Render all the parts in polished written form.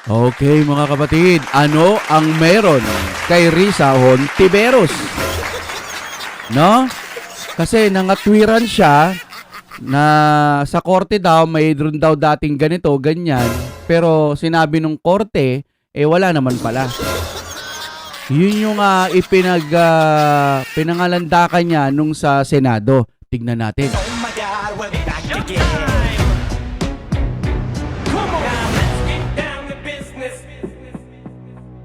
Okay mga kapatid, ano ang meron kay Risa Hontiveros? No? Kasi nangatwiran siya na sa korte daw, mayroon daw dating ganito, ganyan. Pero sinabi nung korte, wala naman pala. Yun yung pinangalandakan niya nung sa Senado. Tignan natin. Oh my God, we'll be back again. Come on, now let's get down to business.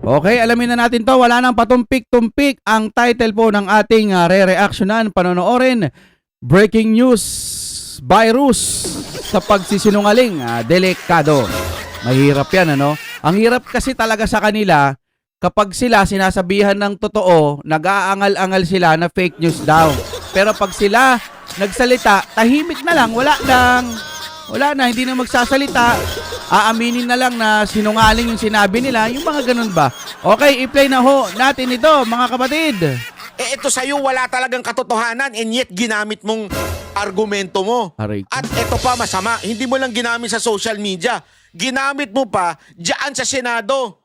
Okay, alamin na natin to. Wala nang patumpik-tumpik. Ang title po ng ating re-reactionan, panonoorin. Breaking news, virus sa pagsisinungaling, delikado. Mahirap yan, ano? Ang hirap kasi talaga sa kanila, kapag sila sinasabihan ng totoo, nag-aangal-angal sila na fake news daw. Pero pag sila nagsalita, tahimik na lang, wala na, hindi na magsasalita. Aaminin na lang na sinungaling yung sinabi nila, yung mga ganun ba? Okay, i-play na ho natin ito, mga kapatid. Ito sa'yo wala talagang katotohanan and yet ginamit mong argumento mo. Aray ko. At ito pa masama, hindi mo lang ginamit sa social media. Ginamit mo pa diyan sa Senado.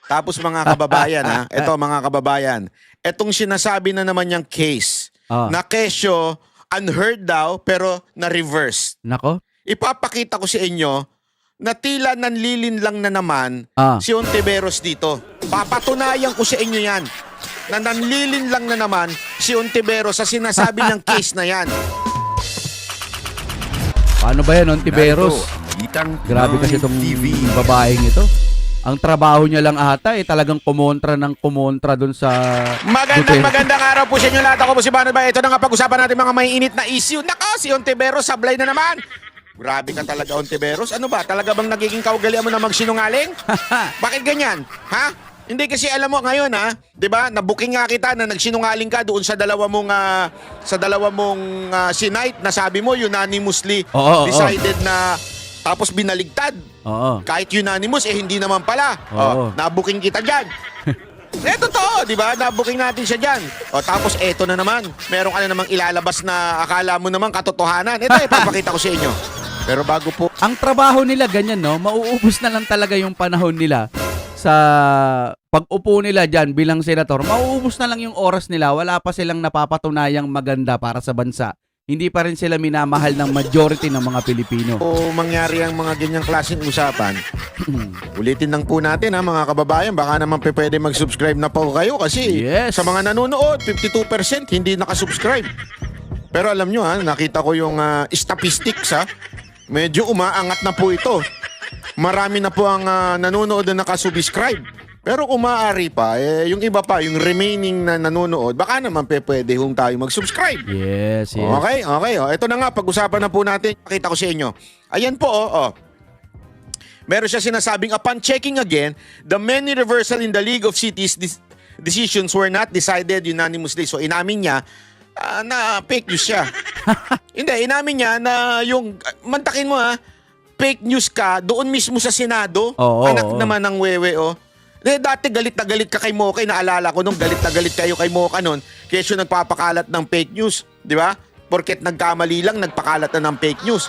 Tapos mga kababayan ito mga kababayan, etong sinasabi na naman niyang case na kesyo unheard daw pero na-reverse. Nako. Ipapakita ko sa inyo na tila nanlilin lang na naman si Hontiveros dito. Papatunayan ko sa inyo yan na nanlilin lang na naman si Hontiveros sa sinasabi ng case na yan. Paano ba yan, Hontiveros? Grabe kasi itong babaeng ito. Ang trabaho niya lang ata talagang kumontra ng kumontra dun sa Magandang araw po sa inyo lahat. Ako po si Bano Ba. Ito na nga pag-usapan natin mga may init na issue. Nako, si Hontiveros sablay na naman. Grabe ka talaga, Hontiveros. Ano ba? Talaga bang nagiging kaugalian mo na magsinungaling? Bakit ganyan? Ha? Hindi kasi alam mo ngayon 'di ba? Nabuking nga kita na nagsinungaling ka doon sa dalawa mong sinight na sabi mo unanimously decided na tapos binaligtad. Kahit unanimous hindi naman pala. Nabuking kita diyan. Totoo, 'di ba? Nabuking natin siya diyan. Tapos eto na naman. Meron ka na namang ilalabas na akala mo naman katotohanan. Ito ipapakita ko sa inyo. Pero bago po, ang trabaho nila ganyan, no? Mauubos na lang talaga yung panahon nila sa pag-upo nila dyan bilang senator. Mauubos na lang yung oras nila. Wala pa silang napapatunayang maganda para sa bansa. Hindi pa rin sila minamahal ng majority ng mga Pilipino. o mangyari ang mga ganyang klaseng usapan, ulitin lang po natin mga kababayan, baka naman pwede mag-subscribe na po kayo kasi Yes. sa mga nanonood, 52% hindi nakasubscribe. Pero alam nyo nakita ko yung statistics medyo umaangat na po ito. Marami na po ang nanonood na nakasubscribe. Pero kung maaari pa, yung iba pa, yung remaining na nanonood, baka naman pwede hong tayo mag-subscribe. Yes. Okay. Ito na nga, pag-usapan na po natin. Pakita ko sa inyo. Ayan po, Meron siya sinasabing, upon checking again, the many reversal in the League of Cities decisions were not decided unanimously. So inamin niya na fake news siya. Hindi, inamin niya na yung, mantakin mo fake news ka doon mismo sa Senado. Anak naman ng wewe, Dati galit na galit ka kay Mocha. Naalala ko nung galit na galit kayo kay Mocha noon. Kaya nagpapakalat ng fake news. Di ba? Porket nagkamali lang, nagpakalat na ng fake news.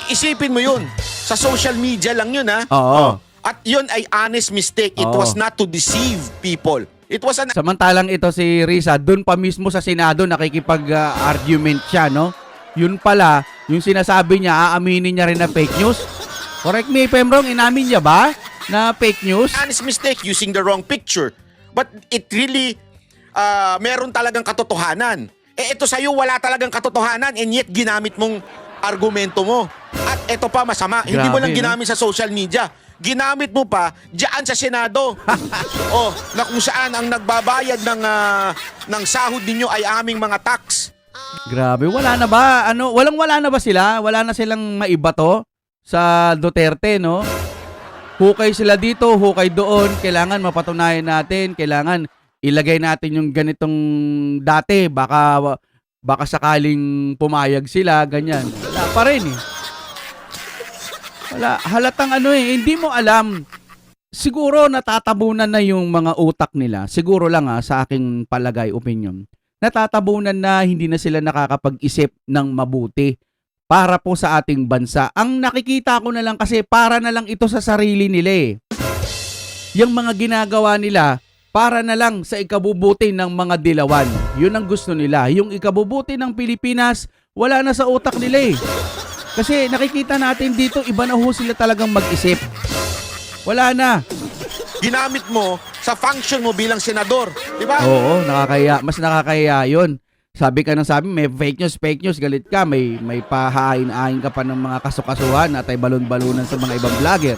Isipin mo yun. Sa social media lang yun, At yun ay honest mistake. It was not to deceive people. It was an... Samantalang ito si Risa, dun pa mismo sa Senado nakikipag-argument siya, no? Yun pala, yung sinasabi niya, aaminin niya rin na fake news. Correct me if I'm wrong, inamin niya ba na fake news? honest mistake using the wrong picture. But it really, meron talagang katotohanan. Ito sa'yo wala talagang katotohanan and yet ginamit mong argumento mo. At ito pa masama, hindi mo lang Grabe, ginamit sa social media. Ginamit mo pa diyan sa Senado. Na kung saan ang nagbabayad ng sahod ninyo ay aming mga tax. Grabe, wala na ba? Wala na ba sila? Wala na silang maibato sa Duterte, no? Hukay sila dito, hukay doon. Kailangan mapatunayan natin, kailangan ilagay natin yung ganitong dati. Baka sakaling pumayag sila, ganyan. Wala pa rin Wala, halatang hindi mo alam. Siguro natatabunan na yung mga utak nila. Siguro lang sa aking palagay, opinion. Natatabunan na hindi na sila nakakapag-isip ng mabuti para po sa ating bansa. Ang nakikita ko na lang kasi para na lang ito sa sarili nila yung mga ginagawa nila para na lang sa ikabubuti ng mga dilawan. Yun ang gusto nila. Yung ikabubuti ng Pilipinas, wala na sa utak nila eh. Kasi nakikita natin dito, iba na ho sila talagang mag-isip. Wala na. Ginamit mo sa function mo bilang senador. Di ba? Oo, nakakaya. Mas nakakaya yun. Sabi ka ng sabi, may fake news, galit ka, may pahain-ahin ka pa ng mga kasukasuhan at ay balon-balunan sa mga ibang vlogger.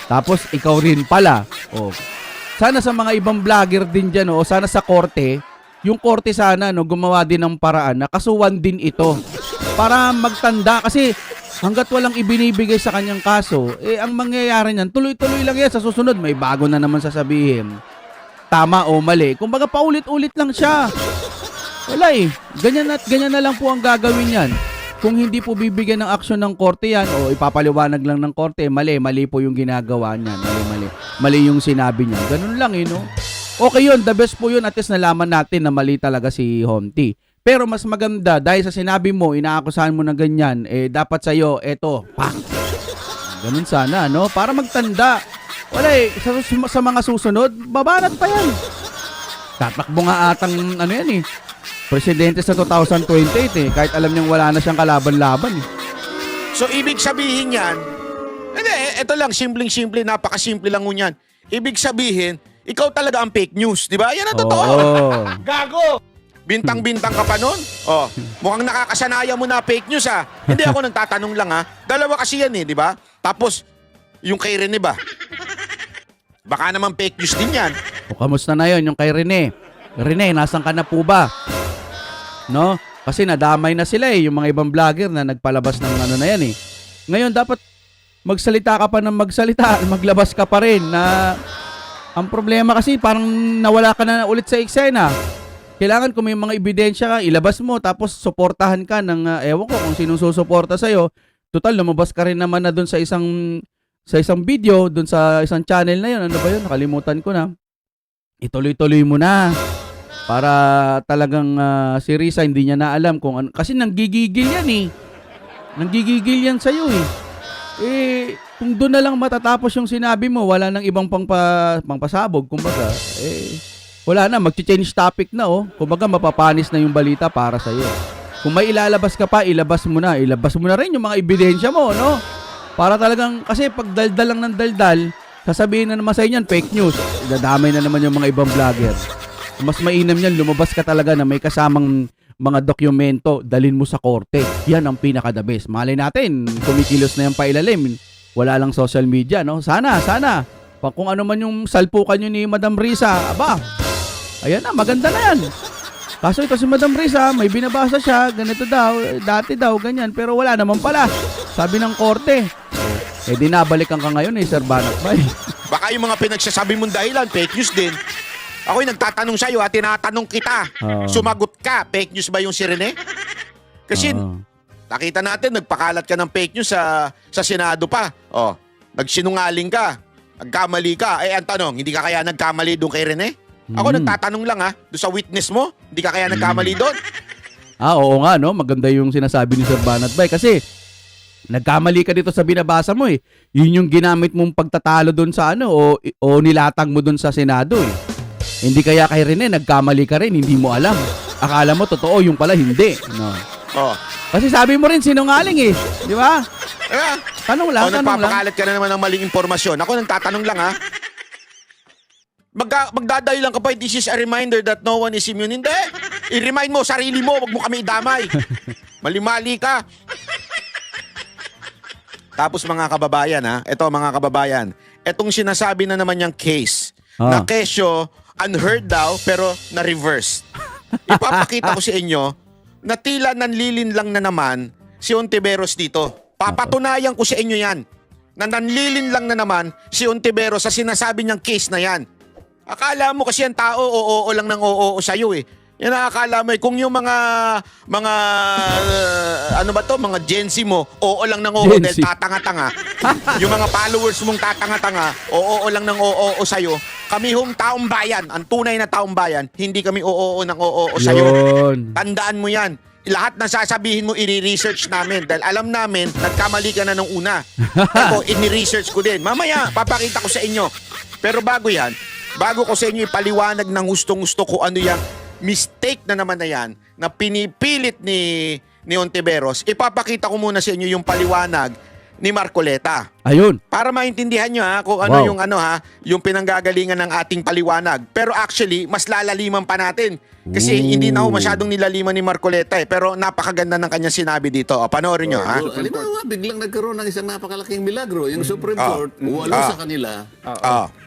Tapos ikaw rin pala. Oh. Sana sa mga ibang vlogger din dyan, o sana sa korte, yung korte sana gumawa din ng paraan na kasuhan din ito para magtanda kasi hanggat walang ibinibigay sa kanyang kaso, ang mangyayari niyan, tuloy-tuloy lang yan. Sa susunod, may bago na naman sasabihin. Tama o mali. Kumbaga paulit-ulit lang siya. Wala eh. Ganyan at ganyan na lang po ang gagawin yan. Kung hindi po bibigyan ng aksyon ng korte yan o ipapaliwanag lang ng korte, mali po yung ginagawa niya. Mali yung sinabi niya. Ganun lang no? Okay yun, the best po yun. At least nalaman natin na mali talaga si Honti. Pero mas maganda, dahil sa sinabi mo, inaakusahan mo na ganyan, dapat sa'yo, eto, pak. Ganun sana, no? Para magtanda. Wala sa mga susunod, babanat pa yan. Tatakbo nga atang, yan presidente sa 2028 kahit alam niyang wala na siyang kalaban-laban So, ibig sabihin yan, hindi, ito lang, simpleng-simple, napakasimple lang yan. Ibig sabihin, ikaw talaga ang fake news, di ba? Yan ang totoo. Gago! Bintang-bintang ka pa nun. Oh, mukhang nakakasanaya mo na fake news Hindi ako nagtatanong lang Dalawa kasi yan di ba? Tapos, yung kay Rene ba? Baka naman fake news din yan. O kamusta na yon yung kay Rene? Rene, nasan ka na po ba? No? Kasi nadamay na sila yung mga ibang vlogger na nagpalabas ng na yan Ngayon, dapat magsalita ka pa ng magsalita, maglabas ka pa rin na ang problema kasi parang nawala ka na ulit sa eksena. Kailangan kung may mga ebidensya ka, ilabas mo tapos suportahan ka ng ewan ko kung sinong susuporta sa'yo. Total, lumabas ka rin naman na dun sa isang video, dun sa isang channel na yun. Ano ba yun? Nakalimutan ko na. Ituloy-tuloy mo na. Para talagang si Risa hindi niya na alam kung ano. Kasi nanggigigil yan Nanggigigil yan sa'yo kung doon na lang matatapos yung sinabi mo, wala nang ibang pangpasabog, kumbaga, wala na, mag-change topic na Kumbaga, mapapanis na yung balita para sa'yo. Kung may ilalabas ka pa, ilabas mo na. Ilabas mo na rin yung mga ebidensya mo, no? Para talagang, kasi pag daldal lang ng daldal, sasabihin na naman sa inyo, fake news. Dadamay na naman yung mga ibang vlogger. Mas mainam yan, lumabas ka talaga na may kasamang mga dokumento, dalin mo sa korte. Yan ang pinaka-the best. Malay natin, kumikilos na yung pailalim. Wala lang social media, no? Sana. Kung ano man yung salpukan nyo ni Madam Risa, ayan na, maganda na yan. Kaso ito si Madam Risa, may binabasa siya, ganito daw, dati daw, ganyan. Pero wala naman pala. Sabi ng korte. Di nabalikan ka ngayon Sir Banat. Baka yung mga pinagsasabi mong dahilan, fake news din. Ako'y nagtatanong sa'yo tinatanong kita. Sumagot ka, fake news ba yung si Rene? Kasi nakita natin, nagpakalat ka ng fake news sa Senado pa. Nagsinungaling ka, nagkamali ka. Ang tanong, hindi ka kaya nagkamali doon kay Rene? Ako nagtatanong lang doon sa witness mo, hindi ka kaya nagkamali doon? Oo nga, no? Maganda yung sinasabi ni Sir Banat Bay kasi nagkamali ka dito sa binabasa mo Yun yung ginamit mong pagtatalo doon sa o nilatag mo doon sa Senado Hindi kaya kay Rene, nagkamali ka rin, hindi mo alam. Akala mo totoo, yung pala hindi. No. Kasi sabi mo rin sinungaling di ba? Tanong lang, nagpapakalat ka na naman ng maling impormasyon. Ako nagtatanong lang Magdadahilan lang ka pa, this is a reminder that no one is immune. Hindi! I-remind mo sarili mo, wag mo kami idamay. Mali-mali ka. Tapos mga kababayan mga kababayan, etong sinasabi na naman yung case na kesyo unheard daw pero na-reverse. Ipapakita ko sa inyo na tila nanlilin lang na naman si Ontiveros dito. Papatunayan ko sa inyo yan na nanlilin lang na naman si Ontiveros sa sinasabi niyang case na yan. Akala mo kasi ang tao oo lang ng oo sa'yo Yan ang akala mo kung yung mga mga Gen Z mo, oo lang ng oo dahil tatanga-tanga. Yung mga followers mong tatanga-tanga, oo lang ng oo sa'yo. Kami hong taong bayan, ang tunay na taong bayan, hindi kami oo ng oo sa'yo. Tandaan mo yan. lahat ng sasabihin mo, i-research namin. Dahil alam namin, nagkamali ka na nung una. Ito, ini-research ko din. Mamaya, papakita ko sa inyo. Pero bago yan, bago ko sa inyo ipaliwanag ng gustong-gusto ko ano yung mistake na naman na yan, na pinipilit ni Ontiveros, ipapakita ko muna sa inyo yung paliwanag ni Marcoleta. Ayun. Para maintindihan nyo ha, kung ano Wow. yung yung pinanggagalingan ng ating paliwanag. Pero actually, mas lalaliman pa natin. Kasi hindi na ho masyadong nilaliman ni Marcoleta Pero napakaganda ng kanyang sinabi dito. O, panoorin nyo ha. Halimbawa, biglang nagkaroon ng isang napakalaking milagro. Yung Supreme Court, 8 sa kanila,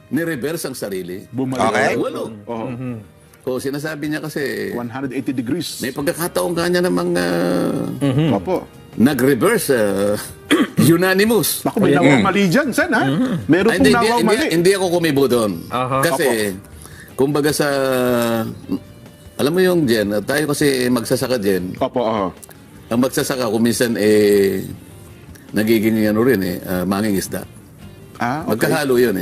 ni-reverse ang sarili. Okay. 8. O sinasabi niya kasi, 180 degrees. may pagkakataon kanya namang Opo. nag-reverse unanimous. Naku, may nawamali dyan, Sen, ha? Meron Ay, pong hindi, nawamali. hindi ako kumibo doon. Kasi, kumbaga sa, alam mo yung Jen, tayo kasi magsasaka Jen, Opo, ang magsasaka kung minsan nagiging ano rin manging isda. okay. Magkahalo yun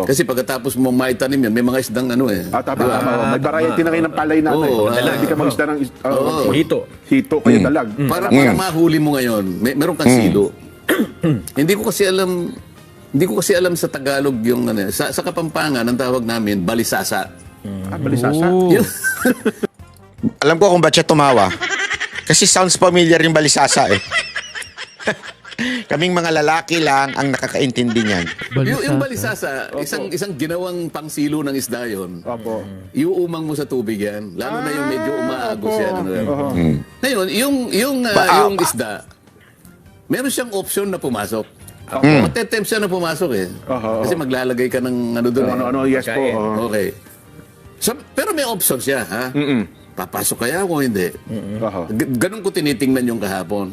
Kasi pagkatapos mo maitanim yun, may mga isdang Tama, tama. May variety na kayo ng palay natin. Oo, Hindi ka mag-isda ng Hito. hito, kayo dalag. Para mahuli mo ngayon, meron kang silo. Hindi ko kasi alam sa Tagalog yung sa Kapampangan ang tawag namin balisasa. Balisasa. Ooh. Alam ko kung ba't siya tumawa. Kasi sounds familiar yung balisasa Kaming mga lalaki lang ang nakakaintindi niyan. Yung balisasa, isang ginawang pangsilo ng isda yun. Opo. Iuumang mo sa tubig yan. Lalo na yung medyo umaagos yan. Oho. Ngayon, yung isda, meron siyang option na pumasok. Matetempt siya na pumasok Kasi maglalagay ka ng ano doon. Ano, yes po. Okay. So, pero may option siya, ha? Papasok kaya o hindi? Oho. Ganun ko tinitingnan yung kahapon.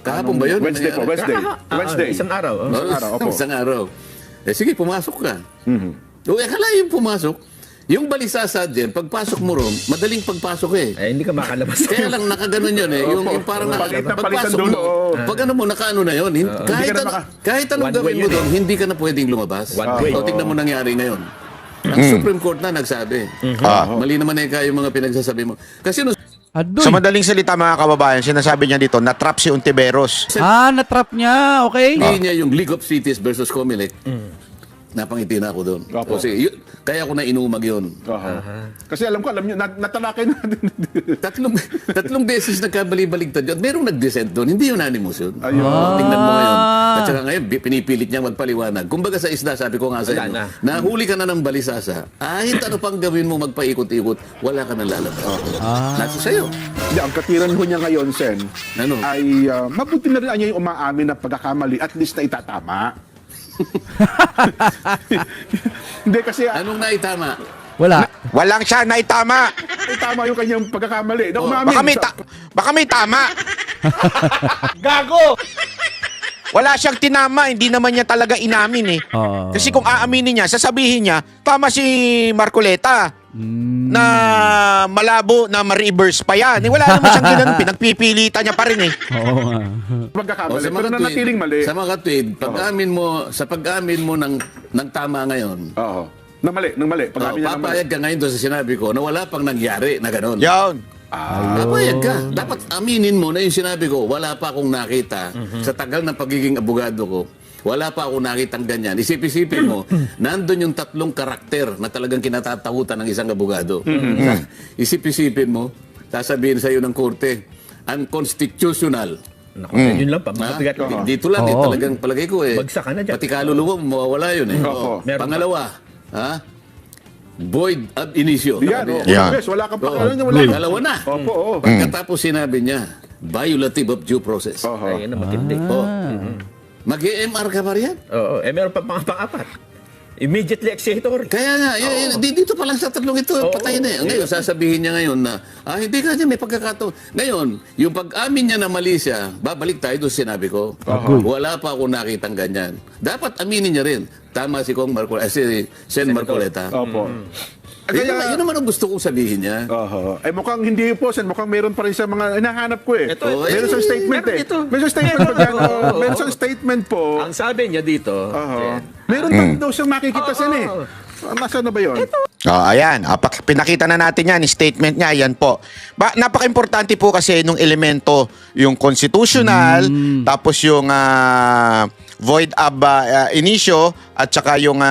Kahapon ba yun? Wednesday po, Wednesday. Wednesday. Isang araw. Isang araw, opo. Isang araw. Sige, pumasok ka. O, akala yung pumasok. Yung balisasa dyan, pagpasok mo ron, madaling pagpasok Hindi ka makalabas. Kaya lang nakaganon yun yung parang Palitan pagpasok dulo. mo, pag ano mo, nakaano na yun. Kahit anong One way gawin mo yun doon, hindi ka na pwedeng lumabas. One way. O, tignan mo nangyari ngayon. Ang Supreme Court na nagsabi. Mali naman yung mga pinagsasabi mo. Kasi Adoy. Sa madaling salita mga kababayan, sinasabi niya dito, na-trap si Ontiveros. Na-trap niya. Okay. hindi niya yung League of Cities versus Comelec, napangiti na ako doon. Opo. Kasi kaya ako na inumag yun. Kasi alam niyo, natalakay natin. Tatlong beses nagkabali-baligtad yun. At merong nag-dissent doon. Hindi unanimous yun. Ayun. Tingnan mo ngayon. At saka ngayon, pinipilit niyang magpaliwanag. Kumbaga sa isda, sabi ko nga sa inyo, Wala nahuli ka na ng balisasa, kahit ano pang gawin mo magpaikot-ikot, wala ka nang lalabas. Nasa sa'yo. Hindi, ang katiran ho niya ngayon, Sen, Ano? ay mabuti na rin niya yung umaamin na pagkakamali, at least na itatama. Hindi kasi Anong naitama? Wala. Walang siya na itama. tama yung kanyang pagkakamali. Na umamin. Baka may tama. Gago! Wala siyang tinama, hindi naman niya talaga inamin Oo. Kasi kung aaminin niya, sasabihin niya, tama si Marcoleta na malabo na ma-reverse pa yan. Wala naman siyang ginanong, pinagpipilitan niya pa rin Oo nga. pagkakamali. sa Pero mga nanatiling mali. Sa mga tweet, pag-amin mo ng tama ngayon, Oo. Nang mali. Pag-amin niya ng mali. papayag ka ngayon doon sa sinabi ko na wala pang nangyari na gano'n. Yan. Papayag ka. Dapat aminin mo na yung sinabi ko, wala pa akong nakita sa tagal ng pagiging abogado ko. Wala pa akong nakitang ganyan. Isip-isipin mo, nandun yung tatlong karakter na talagang kinatatakutan ng isang abogado. Isip-isipin mo, sasabihin sa iyo ng korte, unconstitutional. Naku, yun lang pa. Mabigat. Dito lang, Oo. talagang palagay ko Bagsak ka na dyan. pati kaluluwa mo, mawawala yun Oo. Meron Pangalawa, void ab initio. Yan, Sabi oh. niya. Yeah. Yes, wala kang Oo. pakialam niya, wala. Dalawa na. Opo, oo. Pagkatapos sinabi niya, violative of due process. Oho. Ay, ano, matindi. Oh. Mag-EMR ka pa riyan? Oo. Meron pa pang-apat. Immediately executor. Kaya nga, dito pa lang sa tatlong ito, patay na Ngayon, sasabihin niya ngayon na, hindi ka niya, may pagkakataon. Ngayon, yung pag-amin niya na mali siya, babalik tayo doon sinabi ko. Wala pa ako nakitang ganyan. Dapat aminin niya rin. Tama si Kong Marcoleta, si Sen Marcoleta. Opo. Yun naman ang gusto kong sabihin niya. Oho. Ay mukhang hindi po, Sen. Mukhang meron pa rin sa mga hinahanap ko eh. Ito, meron siyang statement meron eh. ito. Meron siyang statement po dyan. Meron siyang statement po. Ang sabi niya dito, Oho. Meron pa daw siyang makikita, Sen eh. Nasaan na ba yun? Ayan. Pinakita na natin yan. Statement niya. Yan po. Napaka-importante po kasi nung elemento, yung constitutional, tapos yung void ab initio, at saka yung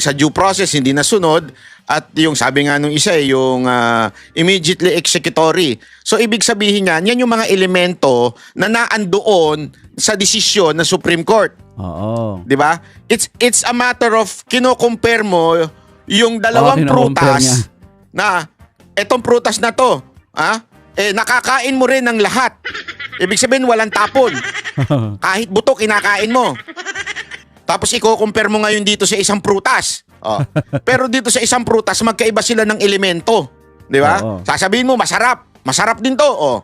sa due process hindi nasunod, at yung sabi nga nung isa yung immediately executory. So ibig sabihin yan yung mga elemento na naandoon sa desisyon ng Supreme Court. Oo. 'Di ba? It's a matter of kino-compare mo yung dalawang kino-compare niya. prutas na etong prutas na to, nakakain mo rin ng lahat. Ibig sabihin walang tapon. Kahit buto kinakain mo. Tapos i-compare mo ngayon dito sa isang prutas. Pero dito sa isang prutas magkaiba sila ng elemento, 'di ba? Oo. Sasabihin mo masarap. Masarap din 'to,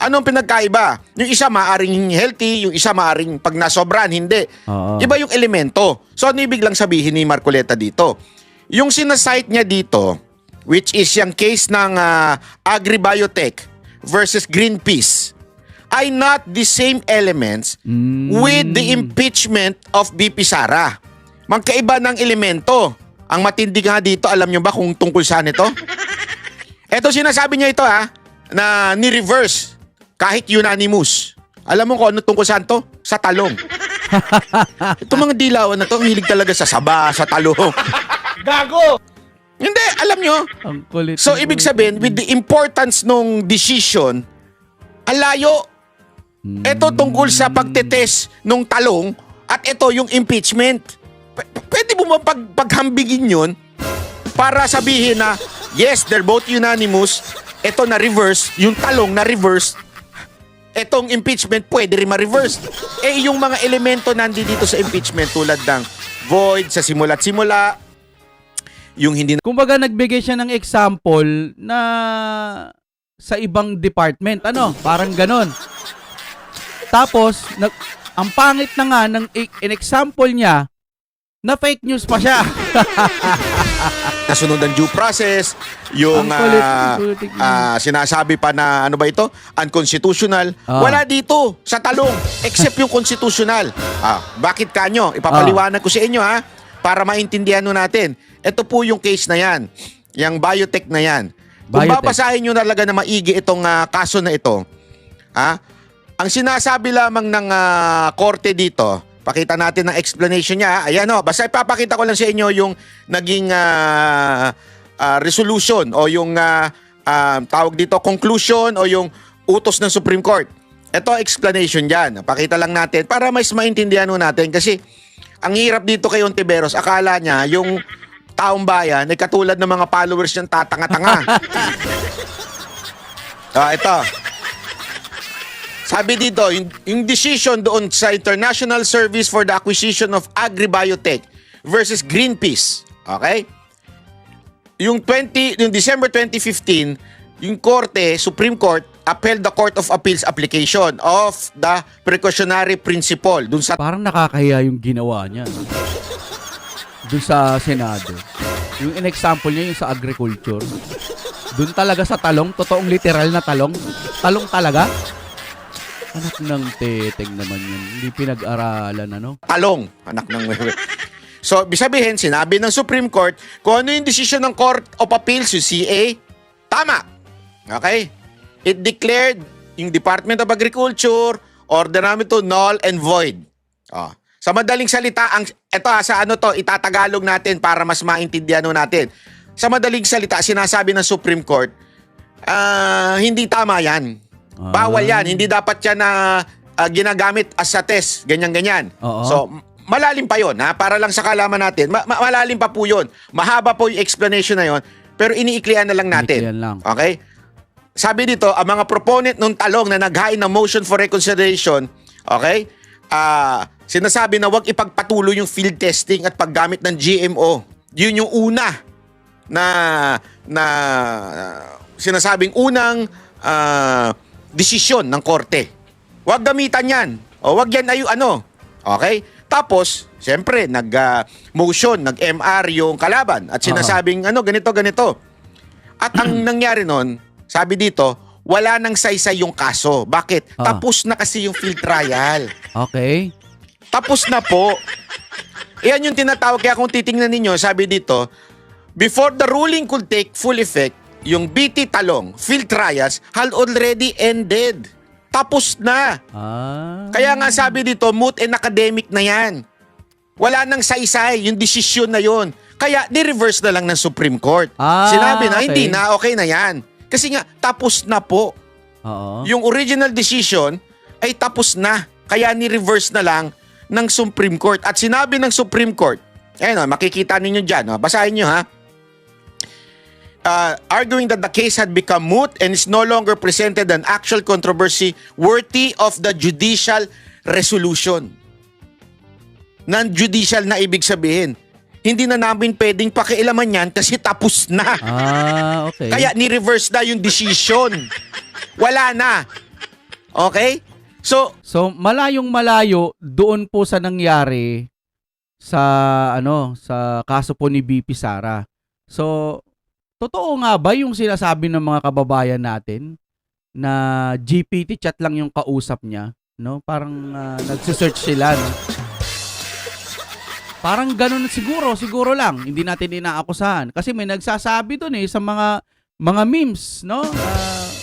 Anong pinagkaiba? Yung isa maaring healthy, yung isa maaring pag nasobran, hindi. Oo. Iba yung elemento. So ano ibig lang sabihin ni Marcoleta dito? Yung sinasite niya dito, which is yung case ng Agribiotech versus Greenpeace, ay not the same elements with the impeachment of BP Sara. Magkaiba ng elemento. Ang matindi nga dito, alam nyo ba kung tungkol saan ito? Ito sinasabi niya ito na ni-reverse kahit unanimous. Alam mo kung ano tungkol saan to? Sa talong. Itong mga dilawan na to, ang hilig talaga sa saba, sa talong. Gago! Hindi, alam nyo. Ang kulit. So, ibig sabihin, with the importance nung decision, ang layo. Ito tungkol sa pagtetest nung talong at ito yung impeachment. Pwede mo ba paghambigin yun para sabihin na, yes, they're both unanimous, ito na reverse, yung talong na reverse, etong impeachment pwede rin ma-reverse. Yung mga elemento nandito sa impeachment tulad ng void sa simula't simula, yung hindi na Kumbaga nagbigay siya ng example na sa ibang department. Parang ganon. Tapos, ang pangit na nga ng in-example niya na fake news pa siya. nasunod ang due process, yung Ang kulit sinasabi pa na ano ba ito? Unconstitutional. Wala dito sa talong except yung constitutional. Bakit kanyo? Ipapaliwanag ko sa inyo para maintindihan nyo natin. Ito po yung case na yan. Yung biotech na yan. Kung Biotech. babasahin nyo talaga na maigi itong kaso na ito, ang sinasabi lamang ng korte dito, pakita natin ang explanation niya. Ayan basta ipapakita ko lang sa inyo yung naging resolution o yung tawag dito conclusion o yung utos ng Supreme Court. Ito explanation diyan. Pakita lang natin para mas maintindihan natin kasi ang hirap dito kay Ontiveros, akala niya yung taong bayan ay katulad ng mga followers niyang tatanga-tanga. Ito. Sabi dito, yung decision doon sa International Service for the Acquisition of Agribiotech versus Greenpeace. Okay? Yung December 2015, yung korte, Supreme Court, upheld the Court of Appeals application of the precautionary principle dun sa Parang nakakahiya yung ginawa niya. Doon sa Senado. Yung in-example niya yung sa agriculture. Doon talaga sa talong, totoong literal na talong. Talong talaga. Anak ng teteng naman yun. Hindi pinag-aralan, talong. Anak ng So, sabihin, sinabi ng Supreme Court, kung ano yung decision ng Court of Appeals, yung CA, tama. Okay? It declared yung Department of Agriculture, order namin to null and void. Sa madaling salita, itatagalog natin para mas maintindihan natin. Sa madaling salita, sinasabi ng Supreme Court, hindi tama yan. Bawal yan. Hindi dapat yan na ginagamit as a test. Ganyan-ganyan. Oo. So, malalim pa yun. Para lang sa kalaman natin. Malalim pa po yun. Mahaba po yung explanation na yun. Pero iniiklian na lang natin. Iniiklian lang. Okay? Sabi dito, ang mga proponent ng talong na naghain ng motion for reconsideration, okay? Sinasabi na huwag ipagpatuloy yung field testing at paggamit ng GMO. Yun yung una na sinasabing unang desisyon ng korte. Huwag gamitan yan. O huwag yan Okay? Tapos, siyempre, nag-motion, nag-MR yung kalaban at sinasabing, ganito. At ang nangyari nun, sabi dito, wala nang saysay yung kaso. Bakit? Tapos na kasi yung field trial. Okay. Tapos na po. Yan yung tinatawag. Kaya kung titingnan ninyo, sabi dito, before the ruling could take full effect, yung BT Talong field trials had already ended. Tapos na. Kaya nga sabi dito, moot and academic na yan. Wala nang saysay, yung desisyon na yon. Kaya ni-reverse na lang ng Supreme Court. Sinabi na, okay. hindi na, okay na yan. Kasi nga, tapos na po. Oo. Yung original decision ay tapos na. Kaya ni-reverse na lang ng Supreme Court. At sinabi ng Supreme Court, ayun o, makikita ninyo dyan. O, basahin nyo ha. Arguing that the case had become moot and is no longer presented an actual controversy worthy of the judicial resolution. Non-judicial na ibig sabihin. Hindi na namin pwedeng pakialaman yan kasi tapos na. Okay. Kaya ni-reverse na yung decision. Wala na. Okay? So, malayong malayo doon po sa nangyari sa sa kaso po ni BP Sara. So, totoo nga ba yung sinasabi ng mga kababayan natin na GPT chat lang yung kausap niya, no? Parang nagse-search sila, no? Parang ganun siguro lang. Hindi natin inaakusahan kasi may nagsasabi doon sa mga memes, no?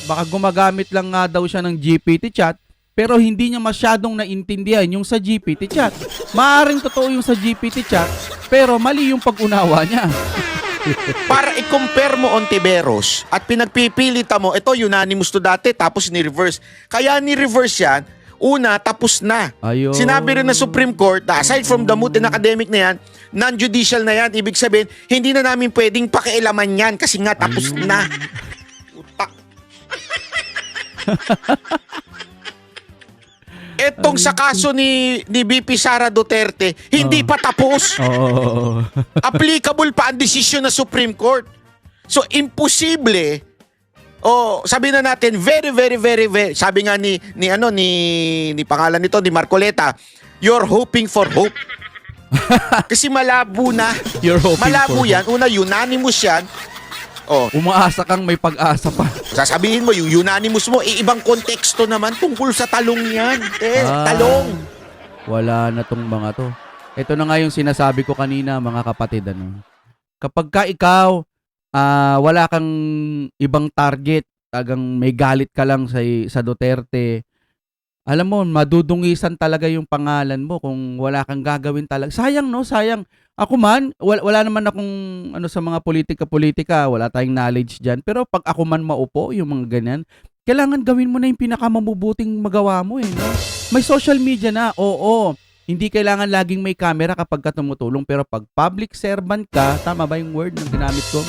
Baka gumagamit lang nga daw siya ng GPT chat pero hindi niya masyadong naintindihan yung sa GPT chat. Maaring totoo yung sa GPT chat pero mali yung pag-unawa niya. para i-compare mo Ontiveros at pinagpipilita mo, ito unanimous to dati tapos ni-reverse. Kaya ni-reverse yan, una, tapos na. Ayun. Sinabi rin na Supreme Court na aside from the moot and academic na yan, non-judicial na yan. Ibig sabihin, hindi na namin pwedeng pakialaman yan kasi nga tapos na. Utak. Etong sa kaso ni BP Sara Duterte, hindi pa tapos. Oo. Applicable pa ang desisyon ng Supreme Court. So, imposible. Sabi na natin, very, sabi nga ni pangalan nito, ni Marcoleta, you're hoping for hope. Kasi malabo na. You're hoping malabo for yan. Una, unanimous yan. Umaasa kang may pag-asa pa. Sasabihin mo, yung unanimous mo, ibang konteksto naman tungkol sa talong yan. Talong. Wala na tong mga to. Ito na nga yung sinasabi ko kanina, mga kapatid. Kapag ka ikaw, wala kang ibang target, tagang may galit ka lang sa Duterte, alam mo, madudungisan talaga yung pangalan mo kung wala kang gagawin talaga. Sayang, no? Sayang. Ako man, wala naman akong sa mga politika, wala tayong knowledge dyan. Pero pag ako man maupo, yung mga ganyan, kailangan gawin mo na yung pinakamabubuting magawa mo, no? May social media na, oo. Hindi kailangan laging may camera kapag ka tumutulong. Pero pag public servant ka, tama ba yung word na ginamit ko?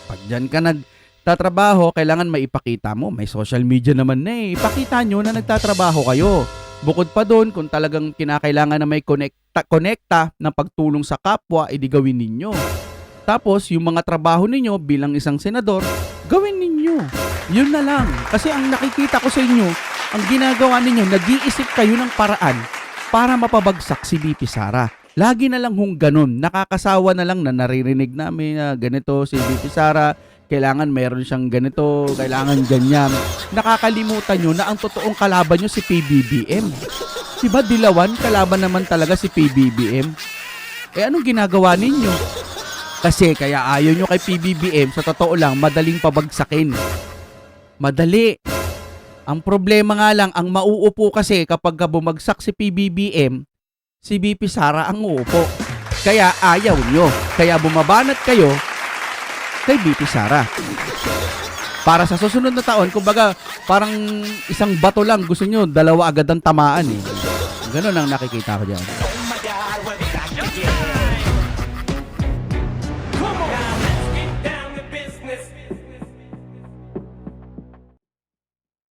Pag dyan ka nagtatrabaho, kailangan maipakita mo. May social media naman na Ipakita nyo na nagtatrabaho kayo. Bukod pa doon, kung talagang kinakailangan na may konekta ng pagtulong sa kapwa, edi gawin ninyo. Tapos, yung mga trabaho ninyo bilang isang senador, gawin ninyo. Yun na lang. Kasi ang nakikita ko sa inyo, ang ginagawa ninyo, nag-iisip kayo ng paraan para mapabagsak si BP Sara. Lagi na lang ganun. Nakakasawa na lang na naririnig namin na ganito si BP Sara, kailangan meron siyang ganito, kailangan ganyan. Nakakalimutan nyo na ang totoong kalaban nyo si PBBM. Diba dilawan, kalaban naman talaga si PBBM? Anong ginagawa ninyo? Kasi kaya ayaw nyo kay PBBM, sa totoo lang, madaling pabagsakin. Madali. Ang problema nga lang, ang mauupo kasi kapag bumagsak si PBBM, si BP Sara ang uupo. Kaya ayaw nyo. Kaya bumabanat kayo kay BP Sara. Para sa susunod na taon, kumbaga, parang isang bato lang gusto nyo, dalawa agad ang tamaan. Ganun ang nakikita ko dyan.